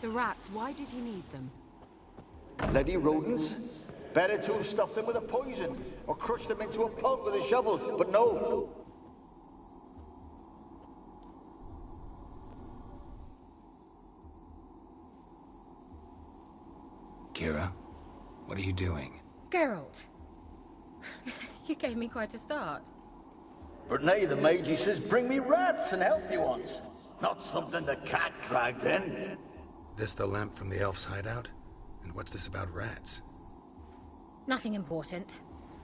The rats, why did he need them? Bloody rodents. Better to have stuffed them with a poison, or crushed them into a pulp with a shovel, but no. Kira, what are you doing? Geralt! You gave me quite a start. But now the mage, he says, bring me rats and healthy ones. Not something the cat dragged in. This the lamp from the elf's hideout? And what's this about rats? Nothing important.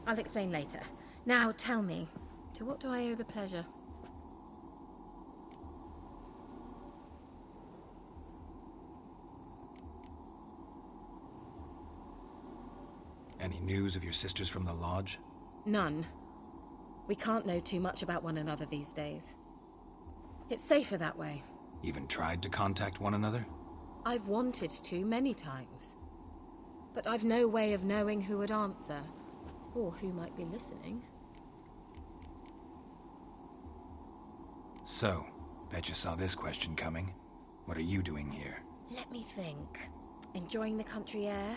I'll explain later. Now tell me, to what do I owe the pleasure? Any news of your sisters from the lodge? None. We can't know too much about one another these days. It's safer that way. Even tried to contact one another? I've wanted to many times. But I've no way of knowing who would answer, or who might be listening. So, bet you saw this question coming. What are you doing here? Let me think. Enjoying the country air?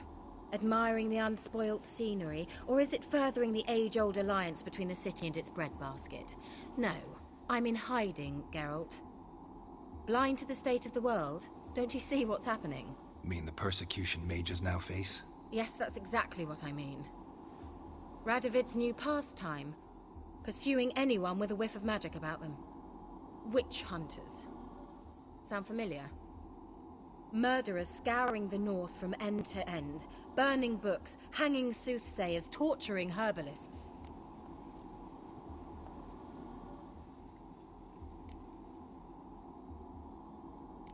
Admiring the unspoilt scenery? Or is it furthering the age-old alliance between the city and its breadbasket? No, I'm in hiding, Geralt. Blind to the state of the world? Don't you see what's happening? Mean the persecution mages now face? Yes, that's exactly what I mean. Radovid's new pastime. Pursuing anyone with a whiff of magic about them. Witch hunters. Sound familiar? Murderers scouring the north from end to end, burning books, hanging soothsayers, torturing herbalists.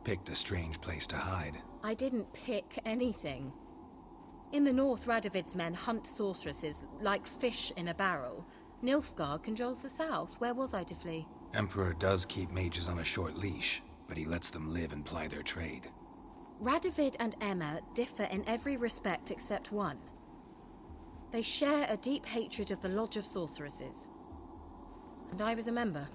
Picked a strange place to hide. I didn't pick anything. In the north, Radovid's men hunt sorceresses like fish in a barrel. Nilfgaard controls the south. Where was I to flee? Emperor does keep mages on a short leash, but he lets them live and ply their trade. Radovid and Emma differ in every respect except one. They share a deep hatred of the Lodge of Sorceresses. And I was a member.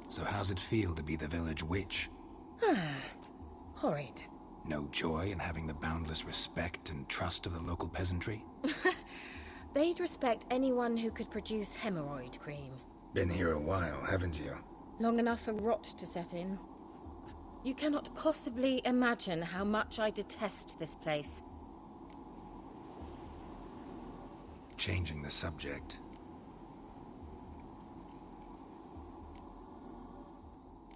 So how's it feel to be the village witch? Horrid. No joy in having the boundless respect and trust of the local peasantry? They'd respect anyone who could produce hemorrhoid cream. Been here a while, haven't you? Long enough for rot to set in. You cannot possibly imagine how much I detest this place. Changing the subject.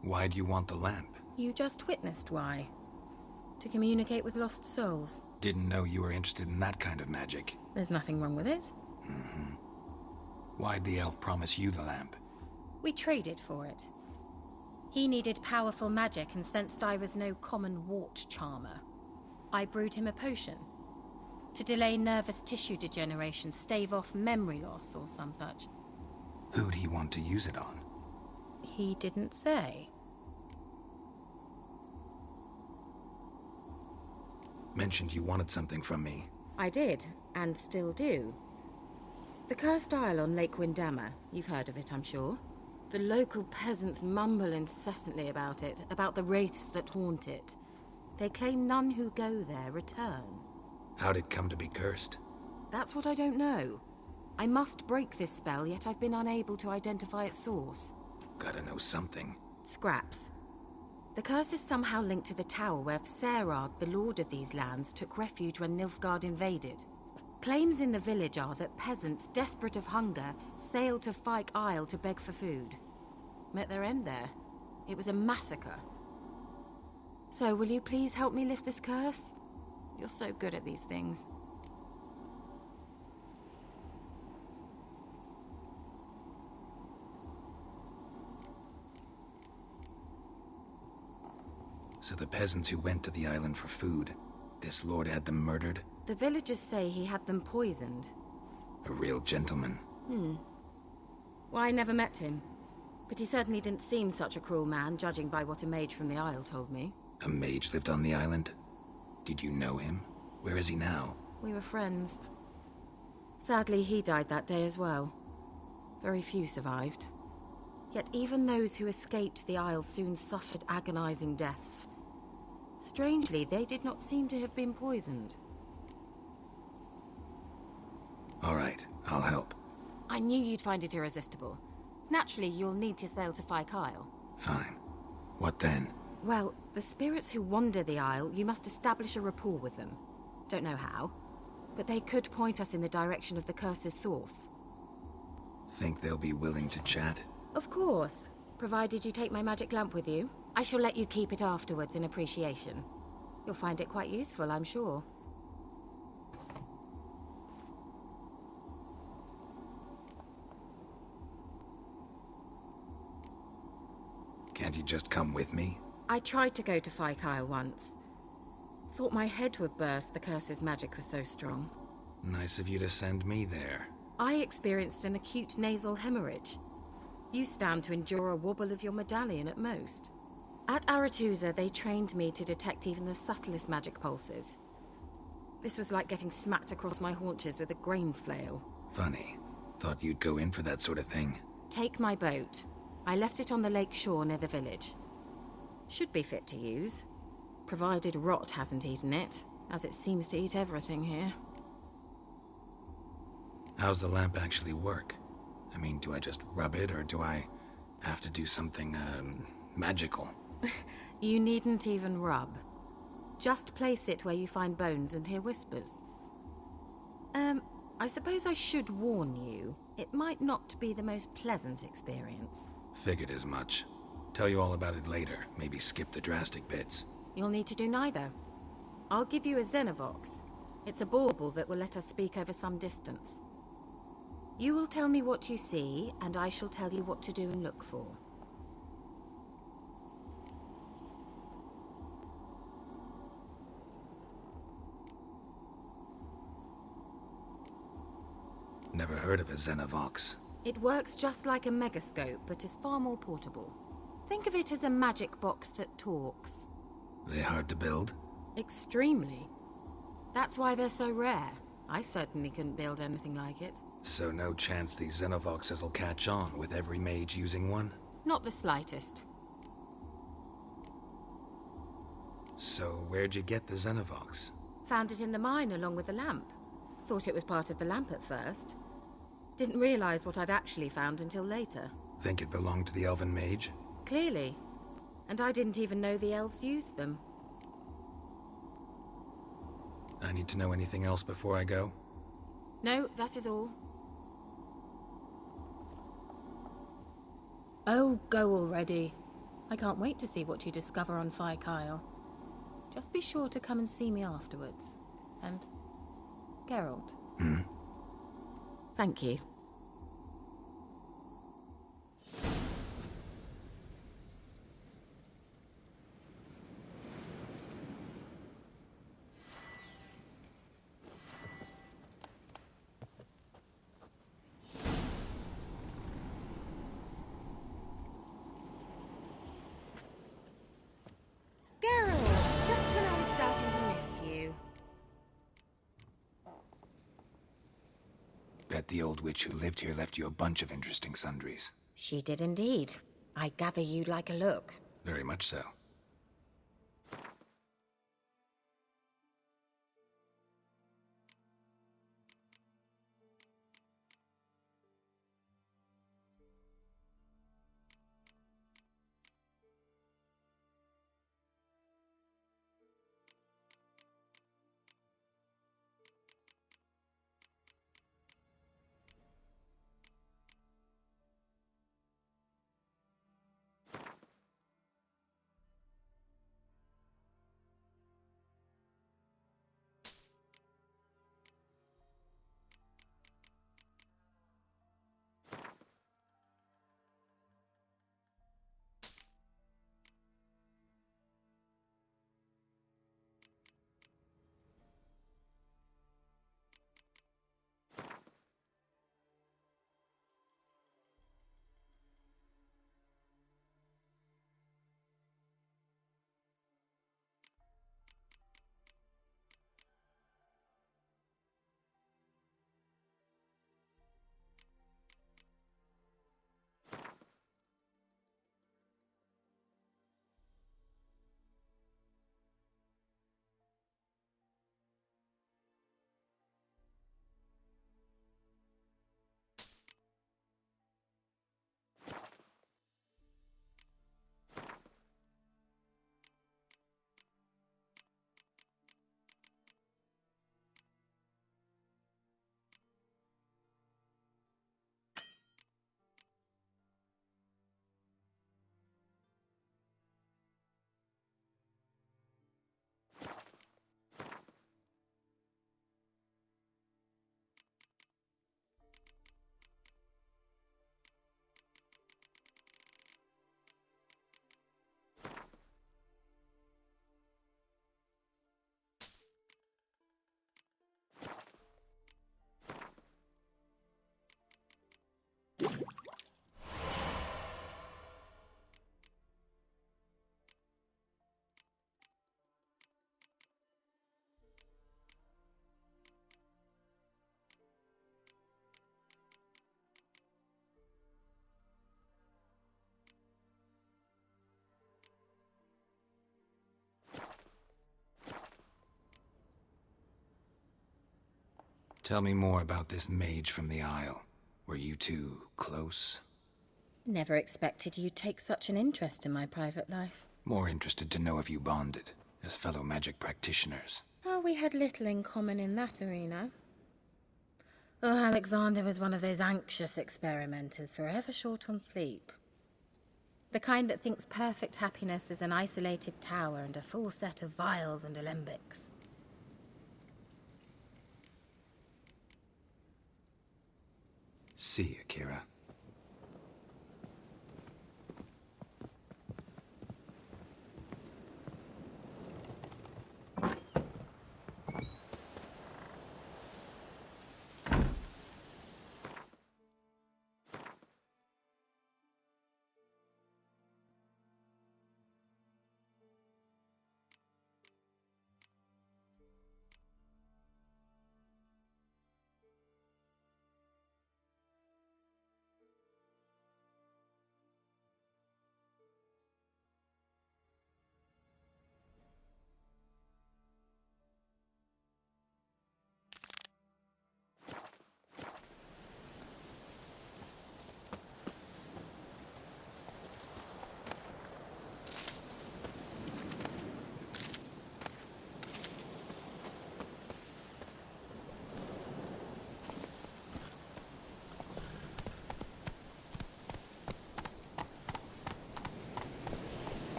Why do you want the lamp? You just witnessed why. To communicate with lost souls. Didn't know you were interested in that kind of magic. There's nothing wrong with it. Why'd the elf promise you the lamp? We traded for it. He needed powerful magic and sensed I was no common wart charmer. I brewed him a potion. To delay nervous tissue degeneration, stave off memory loss or some such. Who'd he want to use it on? He didn't say. Mentioned you wanted something from me. I did, and still do. The Cursed Isle on Lake Windammer. You've heard of it, I'm sure. The local peasants mumble incessantly about it, about the wraiths that haunt it. They claim none who go there return. How'd it come to be cursed? That's what I don't know. I must break this spell, yet I've been unable to identify its source. Gotta know something. Scraps. The curse is somehow linked to the tower where Serad, the lord of these lands, took refuge when Nilfgaard invaded. Claims in the village are that peasants, desperate of hunger, sailed to Fyke Isle to beg for food. Met their end there. It was a massacre. So, will you please help me lift this curse? You're so good at these things. So the peasants who went to the island for food, this lord had them murdered? The villagers say he had them poisoned. A real gentleman. Well, I never met him. But he certainly didn't seem such a cruel man, judging by what a mage from the Isle told me. A mage lived on the island? Did you know him? Where is he now? We were friends. Sadly, he died that day as well. Very few survived. Yet even those who escaped the Isle soon suffered agonizing deaths. Strangely, they did not seem to have been poisoned. All right, I'll help. I knew you'd find it irresistible. Naturally, you'll need to sail to Fyke Isle. Fine. What then? Well, the spirits who wander the Isle, you must establish a rapport with them. Don't know how, but they could point us in the direction of the curse's source. Think they'll be willing to chat? Of course, provided you take my magic lamp with you. I shall let you keep it afterwards in appreciation. You'll find it quite useful, I'm sure. Can't you just come with me? I tried to go to Fyke Isle once. Thought my head would burst, the curse's magic was so strong. Nice of you to send me there. I experienced an acute nasal hemorrhage. You stand to endure a wobble of your medallion at most. At Aretusa, they trained me to detect even the subtlest magic pulses. This was like getting smacked across my haunches with a grain flail. Funny. Thought you'd go in for that sort of thing. Take my boat. I left it on the lake shore near the village. Should be fit to use, provided rot hasn't eaten it, as it seems to eat everything here. How's the lamp actually work? I mean, do I just rub it, or do I have to do something, magical? You needn't even rub. Just place it where you find bones and hear whispers. I suppose I should warn you, it might not be the most pleasant experience. Figured as much. Tell you all about it later, maybe skip the drastic bits. You'll need to do neither. I'll give you a Xenovox. It's a bauble that will let us speak over some distance. You will tell me what you see, and I shall tell you what to do and look for. Never heard of a Xenovox. It works just like a megascope, but is far more portable. Think of it as a magic box that talks. They hard to build? Extremely. That's why they're so rare. I certainly couldn't build anything like it. So no chance these Xenovoxes will catch on with every mage using one? Not the slightest. So where'd you get the Xenovox? Found it in the mine along with the lamp. Thought it was part of the lamp at first. Didn't realize what I'd actually found until later. Think it belonged to the elven mage? Clearly. And I didn't even know the elves used them. I need to know anything else before I go? No, that is all. Oh, go already. I can't wait to see what you discover on Fyke Isle. Just be sure to come and see me afterwards. And Geralt. Thank you. Geralt, just when I was starting to miss you. Bet the old witch who lived here left you a bunch of interesting sundries. She did indeed. I gather you'd like a look. Very much so. Tell me more about this mage from the Isle. Were you two close? Never expected you'd take such an interest in my private life. More interested to know if you bonded, as fellow magic practitioners. Oh, we had little in common in that arena. Oh, Alexander was one of those anxious experimenters, forever short on sleep. The kind that thinks perfect happiness is an isolated tower and a full set of vials and alembics. See, Akira.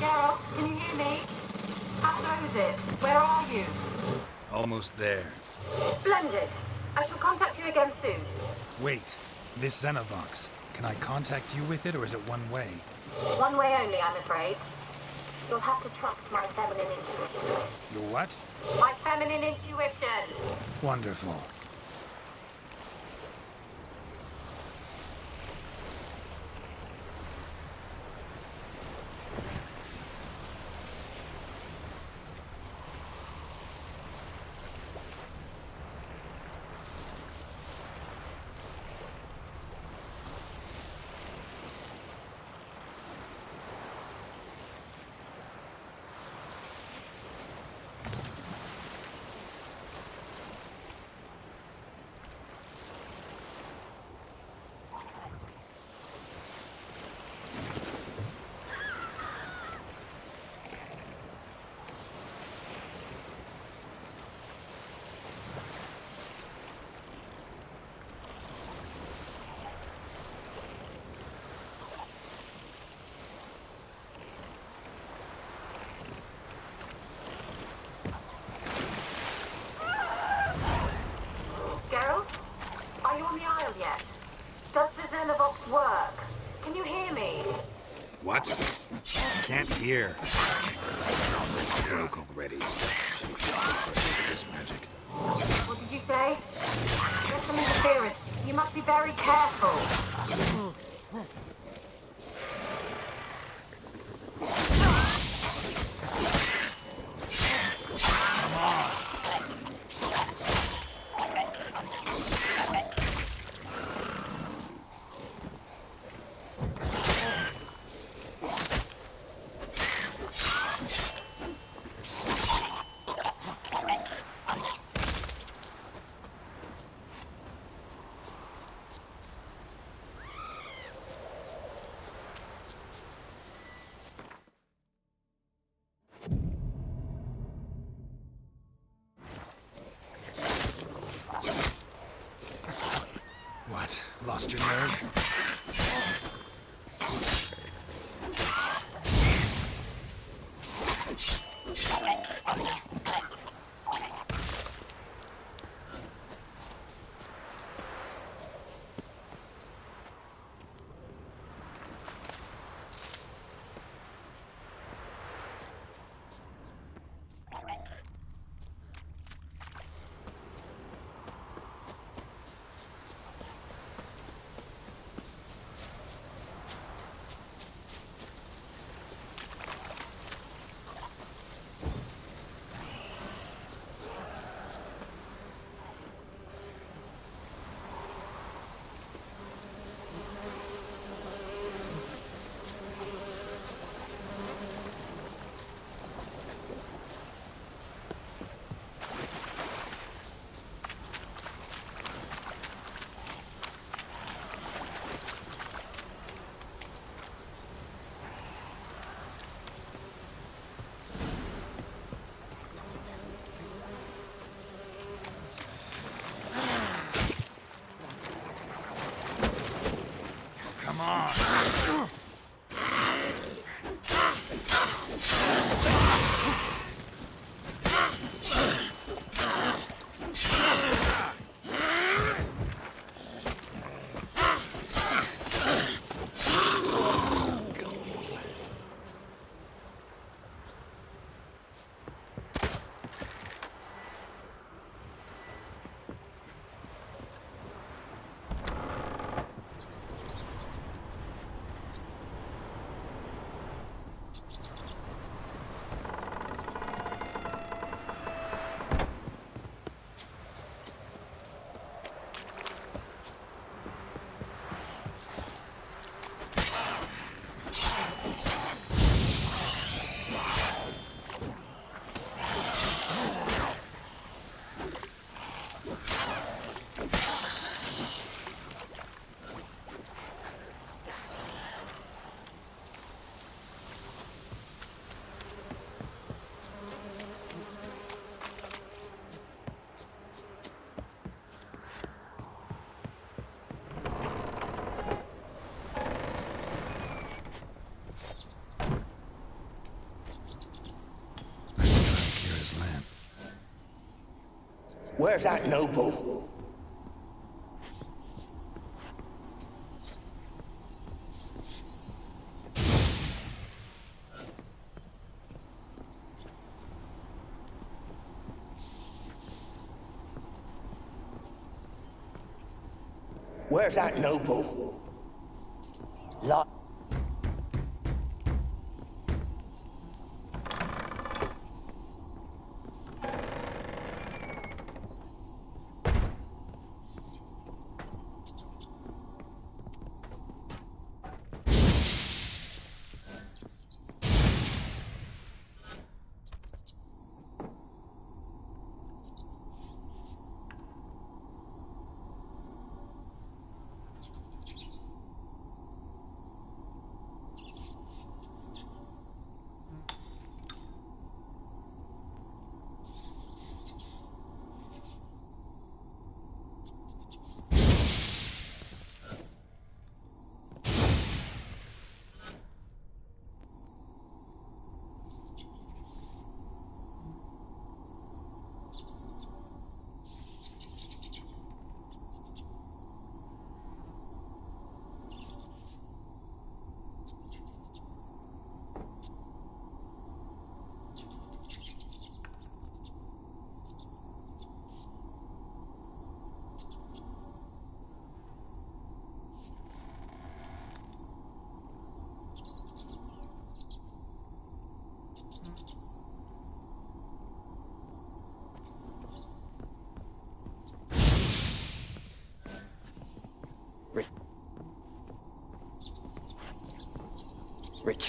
Geralt, can you hear me? How goes it? Where are you? Almost there. Splendid. I shall contact you again soon. Wait, this Xenovox. Can I contact you with it, or is it one way? One way only, I'm afraid. You'll have to trust my feminine intuition. Your what? My feminine intuition! Wonderful. here. Broke already. This magic. What did you say? There's some interference. You must be very careful. What? Lost your nerve? Come on! Where's that noble? Where's that noble? Lot.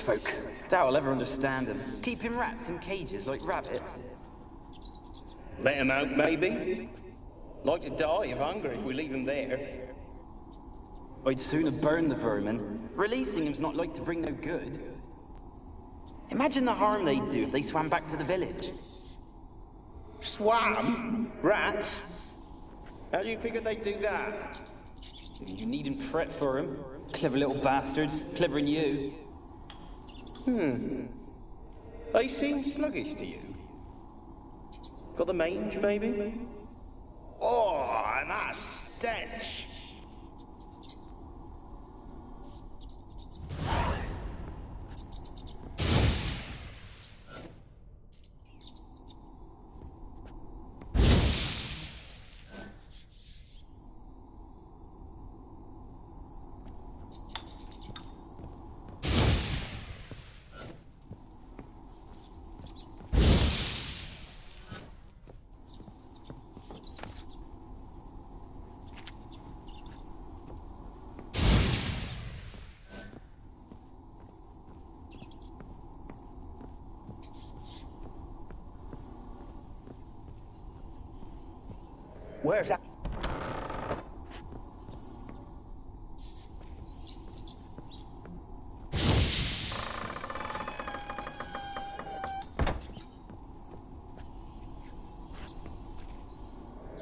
folk. Doubt I'll ever understand them. Keeping rats in cages like rabbits. Let him out, maybe? Like to die of hunger if we leave him there. I'd sooner burn the vermin. Releasing him's not like to bring no good. Imagine the harm they'd do if they swam back to the village. Swam? Rats? How do you figure they'd do that? You needn't fret for him. Clever little bastards. Clever than you. They seem sluggish to you. Got the mange, maybe? Oh, and that stench! Where's that?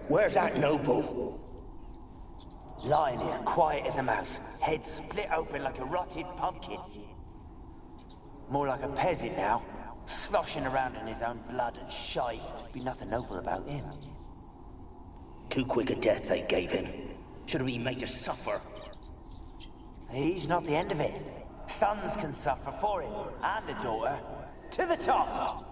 Where's that noble? Lying here, quiet as a mouse, head split open like a rotted pumpkin. More like a peasant now, sloshing around in his own blood and shite. Be nothing noble about him. Too quick a death they gave him. Should have been made to suffer. He's not the end of it. Sons can suffer for him, and a daughter. To the top!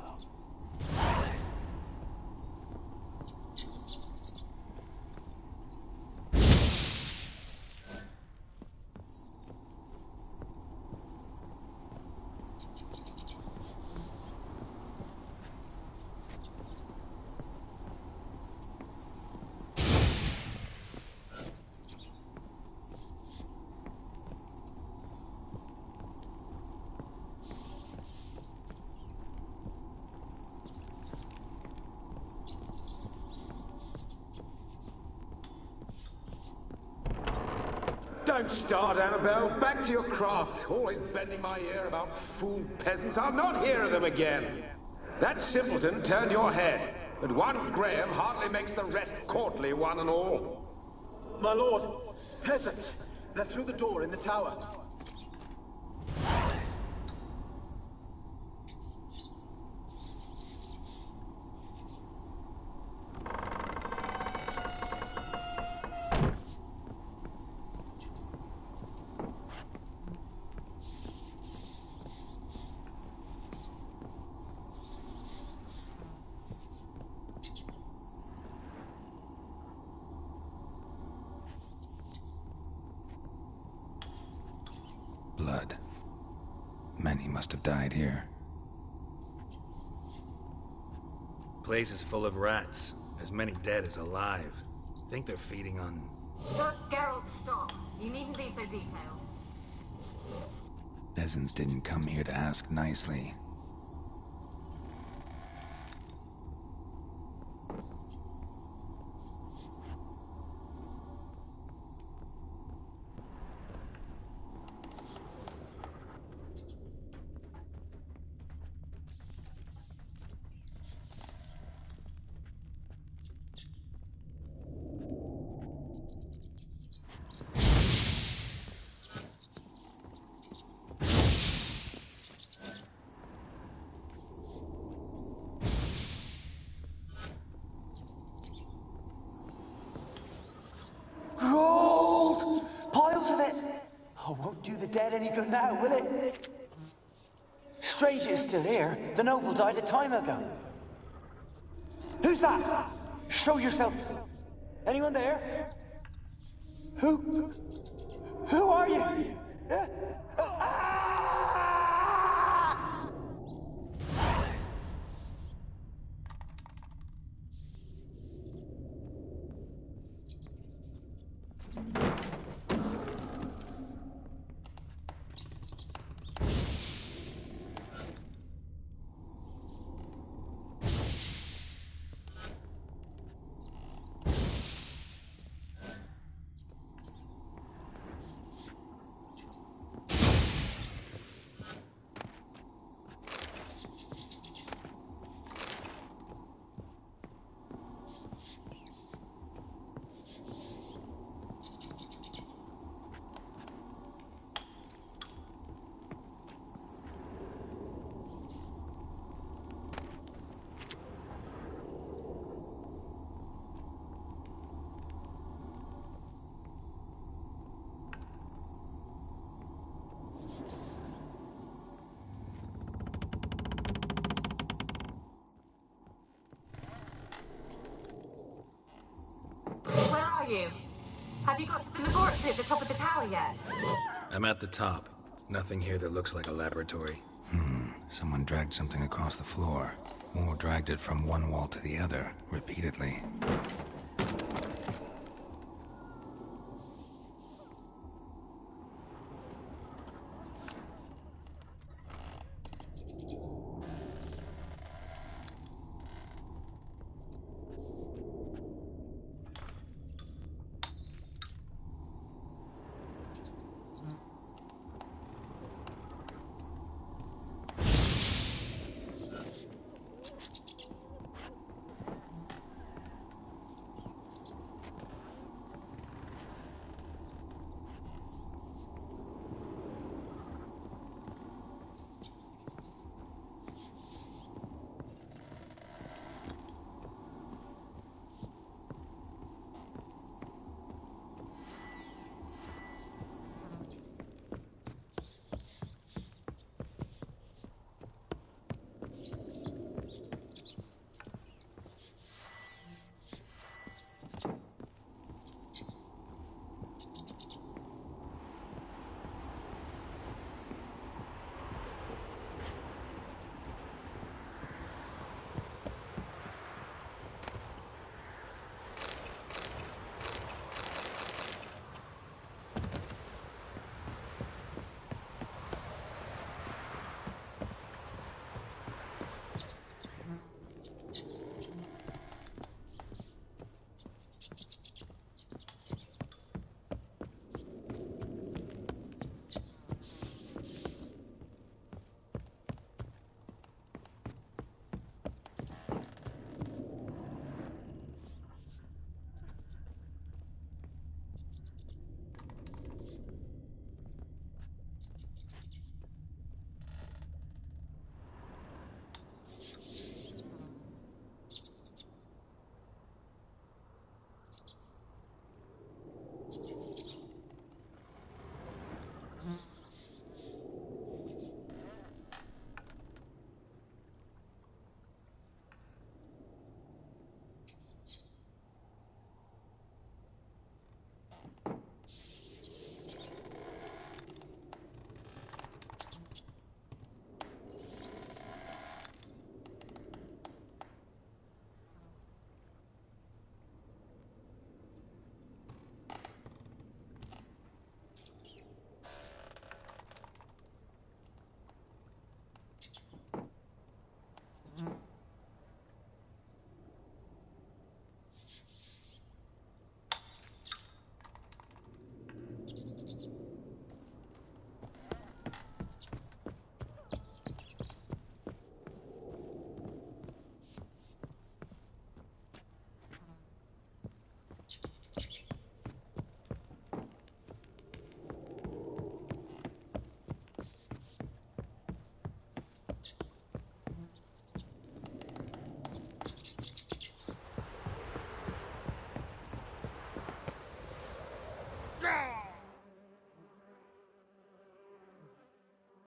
Don't start, Annabelle. Back to your craft. Always bending my ear about fool peasants. I'll not hear of them again. That simpleton turned your head, but one Graham hardly makes the rest courtly, one and all. My lord, peasants. They're through the door in the tower. Blood. Many must have died here. Place is full of rats. As many dead as alive. Think they're feeding on... Geralt, stop. You needn't be so detailed. Peasants didn't come here to ask nicely. Gold! Piles of it! Oh, won't do the dead any good now, will it? Strange it's still here. The noble died a time ago. Who's that? Show yourself. Anyone there? Who are you? Ah! you? Have you got to the laboratory at the top of the tower yet? I'm at the top. Nothing here that looks like a laboratory. Someone dragged something across the floor. Or dragged it from one wall to the other, repeatedly.